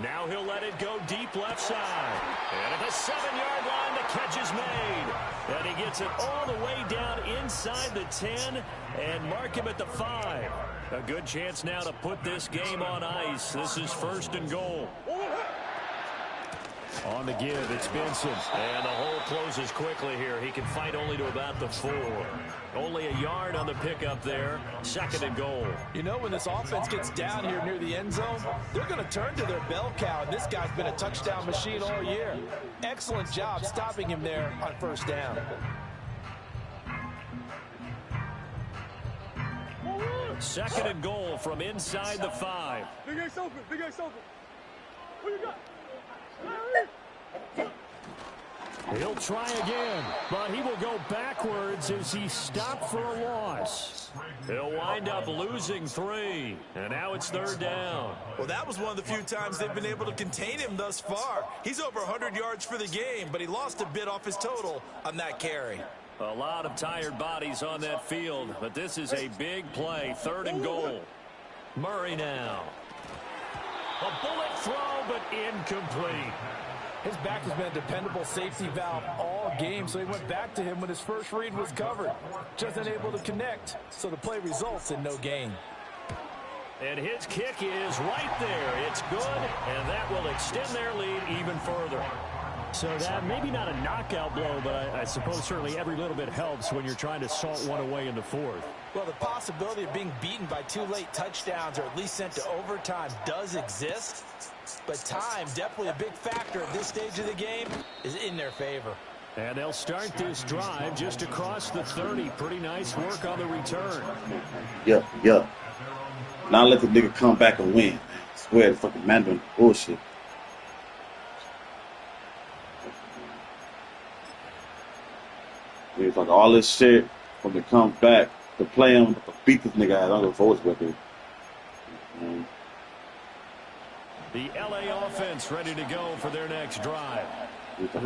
Now he'll let it go deep left side. And at the 7-yard line, the catch is made. And he gets it all the way down inside the 10 and mark him at the 5. A good chance now to put this game on ice. This is 1st and goal. On the give, it's Benson. And the hole closes quickly here. He can fight only to about the 4. Only a yard on the pickup there. 2nd and goal.
You know, when this offense gets down here near the end zone, they're going to turn to their bell cow. And this guy's been a touchdown machine all year. Excellent job stopping him there on 1st down.
Second and goal from inside the 5.
Big Ace open. Big Ace open. What you got?
He'll try again, but he will go backwards as he stopped for a loss. He'll wind up losing 3, and now it's 3rd down.
Well, that was one of the few times they've been able to contain him thus far. He's over 100 yards for the game, but he lost a bit off his total on that carry.
A lot of tired bodies on that field, but this is a big play. 3rd and goal. Murray now. A bullet throw, but incomplete.
His back has been a dependable safety valve all game, so he went back to him when his first read was covered. Just unable to connect, so the play results in no gain.
And his kick is right there. It's good, and that will extend their lead even further. So that maybe not a knockout blow, but I suppose certainly every little bit helps when you're trying to salt one away in the 4th.
Well, the possibility of being beaten by 2 late touchdowns or at least sent to overtime does exist. But time, definitely a big factor at this stage of the game, is in their favor.
And they'll start this drive just across the 30. Pretty nice work on the return.
Yeah. Now let the nigga come back and win. I swear the fucking man doing bullshit. He's like all this shit from the come back to play him, to beat this nigga. I don't know if it's with it.
The LA offense ready to go for their next drive.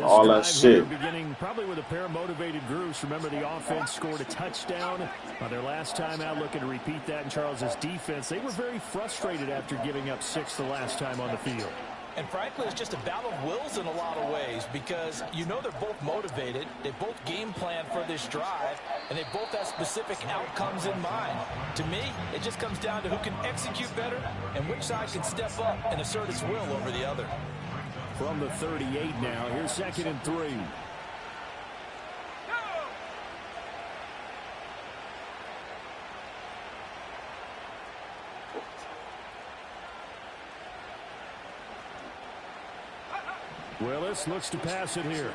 All that shit.
Beginning probably with a pair of motivated groups. Remember, the offense scored a touchdown on their last time out. Looking to repeat that in Charles's defense. They were very frustrated after giving up 6 the last time on the field.
And frankly, it's just a battle of wills in a lot of ways because you know they're both motivated, they both game plan for this drive, and they both have specific outcomes in mind. To me, it just comes down to who can execute better and which side can step up and assert its will over the other.
From the 38 now, here's 2nd and 3. Willis looks to pass it here.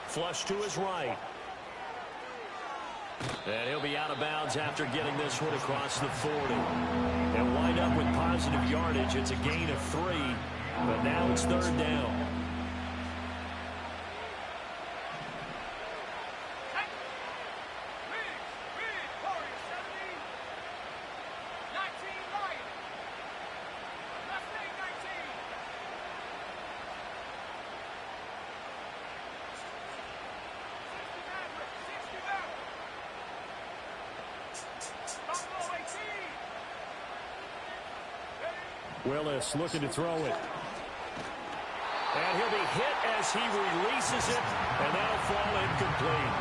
Flush to his right. And he'll be out of bounds after getting this one across the 40. They'll wind up with positive yardage. It's a gain of 3, but now it's 3rd down. Willis looking to throw it. And he'll be hit as he releases it, and that'll fall incomplete.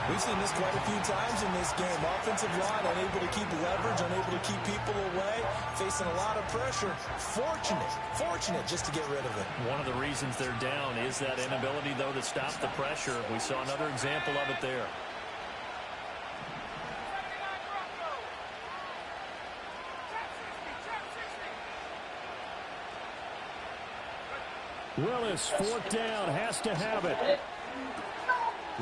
We've seen this quite a few times in this game. Offensive line unable to keep leverage, unable to keep people away, facing a lot of pressure. Fortunate just to get rid of it.
One of the reasons they're down is that inability, though, to stop the pressure. We saw another example of it there. Willis, 4th down, has to have it.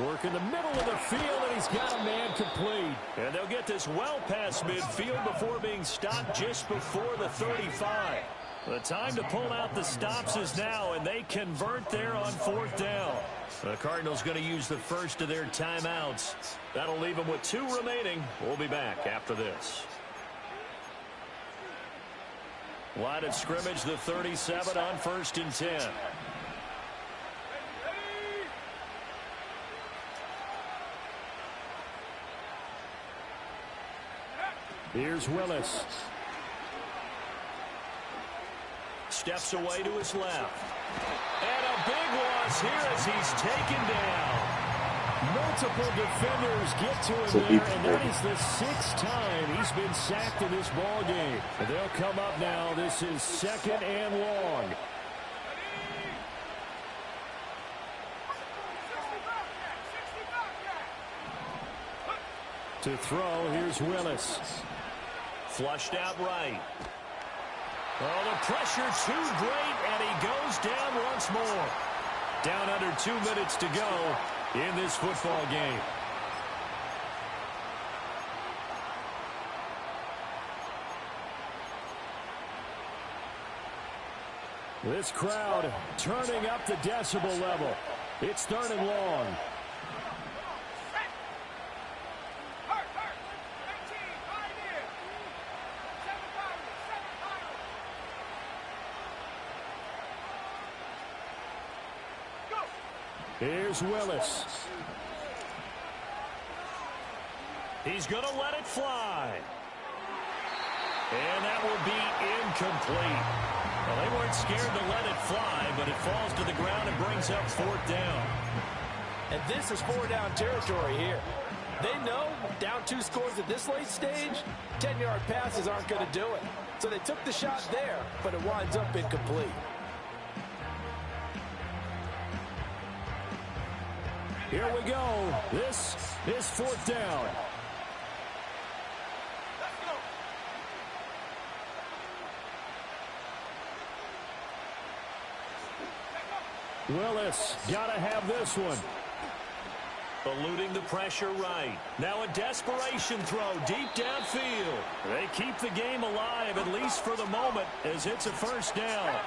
Work in the middle of the field, and he's got a man complete. And they'll get this well past midfield before being stopped just before the 35. The time to pull out the stops is now, and they convert there on 4th down. The Cardinals going to use the first of their timeouts. That'll leave them with 2 remaining. We'll be back after this. Line of scrimmage, the 37 on 1st and 10. Here's Willis. Steps away to his left. And a big loss here as he's taken down. Multiple defenders get to him there, and that is the 6th time he's been sacked in this ball game. And they'll come up now. This is 2nd and long. To throw, here's Willis. Flushed out right. Oh, the pressure too great, and he goes down once more. Down under 2 minutes to go in this football game. This crowd turning up the decibel level. It's 3rd and long. Here's Willis. He's going to let it fly. And that will be incomplete. Well, they weren't scared to let it fly, but it falls to the ground and brings up 4th down.
And this is 4-down territory here. They know down 2 scores at this late stage, 10-yard passes aren't going to do it. So they took the shot there, but it winds up incomplete.
Here we go. This is 4th down. Willis got to have this one. Eluding the pressure right. Now a desperation throw deep downfield. They keep the game alive, at least for the moment, as it's a 1st down.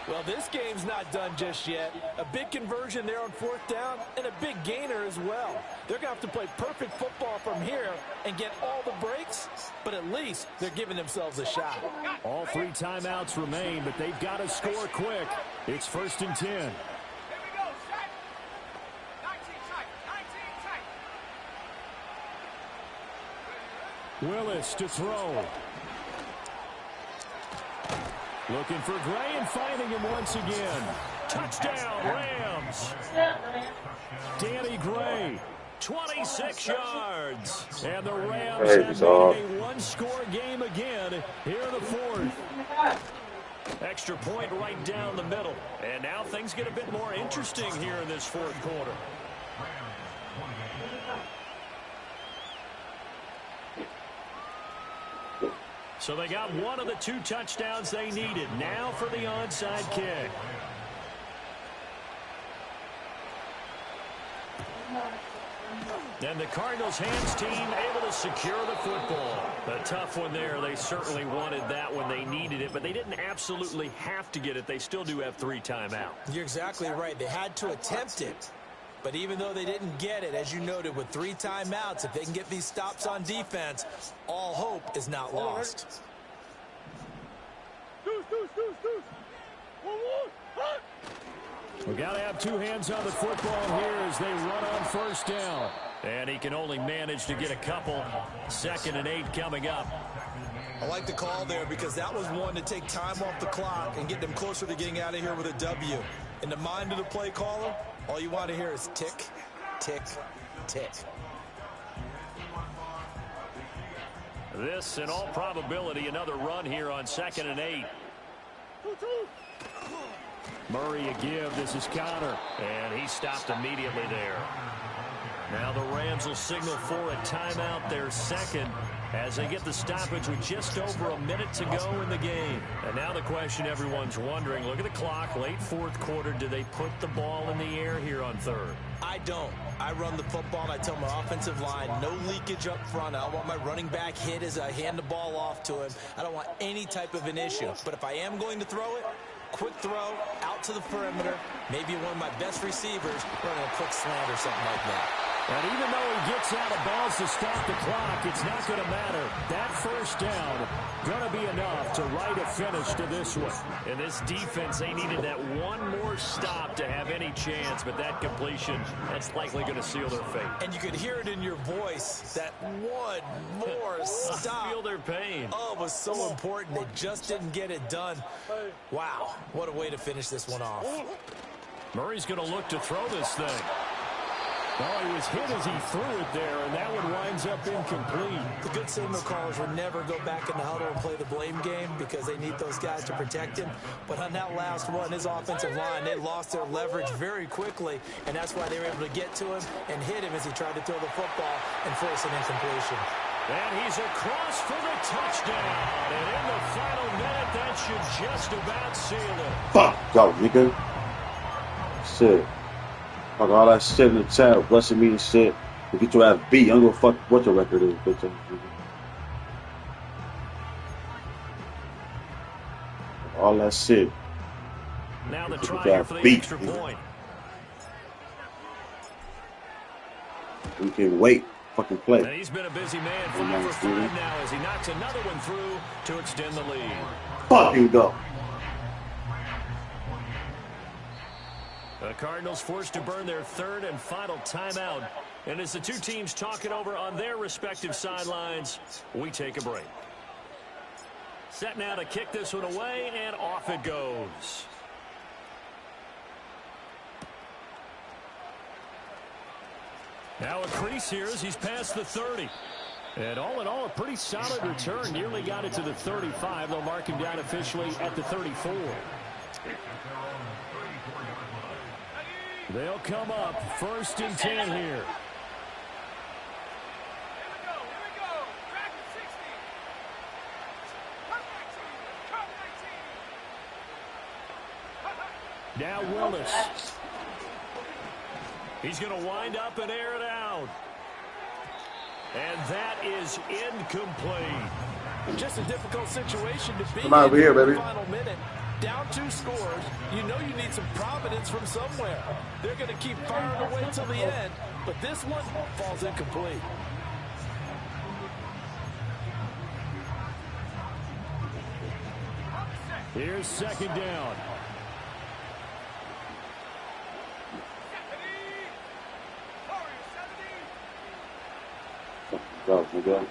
Well, this game's not done just yet. A big conversion there on 4th down and a big gainer as well. They're going to have to play perfect football from here and get all the breaks, but at least they're giving themselves a shot.
All 3 timeouts remain, but they've got to score quick. It's 1st and 10. Willis to throw. Looking for Gray and finding him once again. Touchdown, Rams. Danny Gray, 26 yards. And the Rams have made a 1-score game again here in the 4th. Extra point right down the middle. And now things get a bit more interesting here in this 4th quarter. So they got one of the 2 touchdowns they needed. Now for the onside kick. And the Cardinals' hands team able to secure the football. A tough one there. They certainly wanted that when they needed it, but they didn't absolutely have to get it. They still do have 3 timeouts.
You're exactly right. They had to attempt it. But even though they didn't get it, as you noted, with 3 timeouts, if they can get these stops on defense, all hope is not lost.
We got to have 2 hands on the football here as they run on 1st down. And he can only manage to get a couple. 2nd and 8 coming up.
I like the call there because that was one to take time off the clock and get them closer to getting out of here with a W. In the mind of the play caller, all you want to hear is tick, tick, tick.
This, in all probability, another run here on 2nd and 8. Murray a give. This is Connor. And he stopped immediately there. Now the Rams will signal for a timeout, their 2nd, as they get the stoppage with just over a minute to go in the game. And now the question everyone's wondering, look at the clock, late 4th quarter, do they put the ball in the air here on 3rd?
I don't. I run the football and I tell my offensive line, no leakage up front. I don't want my running back hit as I hand the ball off to him. I don't want any type of an issue. But if I am going to throw it, quick throw, out to the perimeter, maybe one of my best receivers running a quick slant or something like that.
And even though he gets out of bounds to stop the clock, it's not going to matter. That first down going to be enough to write a finish to this one.
And this defense, they needed that one more stop to have any chance, but that completion, that's likely going to seal their fate.
And you could hear it in your voice, that one more stop.
Feel their pain.
Oh, it was so important. They just didn't get it done. Wow, what a way to finish this one off.
Murray's going to look to throw this thing. Oh, he was hit as he threw it there, and that one winds up incomplete.
The good signal callers would never go back in the huddle and play the blame game because they need those guys to protect him. But on that last run, his offensive line, they lost their leverage very quickly, and that's why they were able to get to him and hit him as he tried to throw the football and force an incompletion.
And he's across for the touchdown. And in the final minute, that should just about seal it.
Fuck, go, nigga. Shit. Fuck all that shit in the chat, blessing me and shit. You get your ass beat. I don't give a fuck what your record is, bitch. All that shit.
Now the try here for the extra point.
We can wait. Fucking play.
And he's been a busy man, 5 for 5 now as he knocks another one through to extend the lead.
Fucking go.
The Cardinals forced to burn their third and final timeout. And as the two teams talk it over on their respective sidelines, we take a break. Set now to kick this one away, and off it goes. Now a crease here as he's past the 30. And all in all, a pretty solid return. Nearly got it to the 35. They'll mark him down officially at the 34. They'll come up 1st and 10 here. Now Willis. He's going to wind up and air it out. And that is incomplete.
Just a difficult situation to be
Come on, over here,
in the
baby.
final minute. Down 2 scores, you know you need some providence from somewhere. They're going to keep firing away till the end, but this one falls incomplete.
Here's 2nd down.
Go, nigga.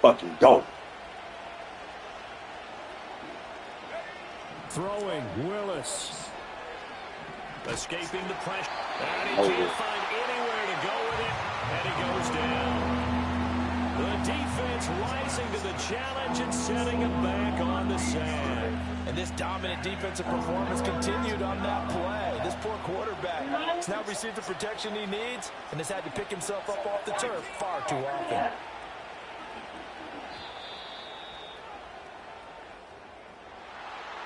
Fucking go.
Throwing, Willis.
Escaping the pressure. And he can't find anywhere to go with it. And he goes down. The defense rising to the challenge and setting him back on the sand.
And this dominant defensive performance continued on that play. This poor quarterback has now received the protection he needs and has had to pick himself up off the turf far too often.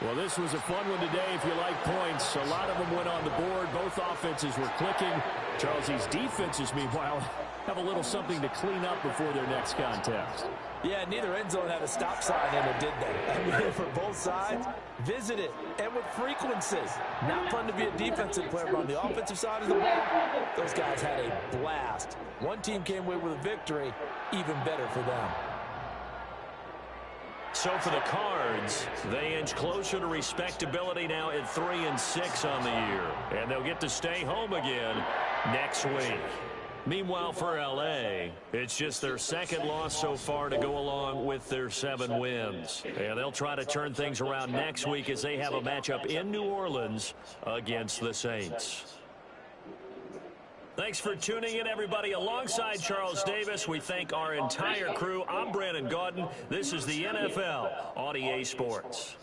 Well, this was a fun one today if you like points. A lot of them went on the board. Both offenses were clicking. Charles, these defenses, meanwhile, have a little something to clean up before their next contest.
Yeah, neither end zone had a stop sign in it, did they? I mean, for both sides, visit it, and with frequency. Not fun to be a defensive player, but on the offensive side of the ball, those guys had a blast. One team came away with a victory, even better for them.
So for the Cards, they inch closer to respectability now at 3-6 on the year. And they'll get to stay home again next week. Meanwhile, for L.A., it's just their 2nd loss so far to go along with their 7 wins. And they'll try to turn things around next week as they have a matchup in New Orleans against the Saints. Thanks for tuning in, everybody. Alongside Charles Davis, we thank our entire crew. I'm Brandon Gaudin. This is the NFL on EA Sports.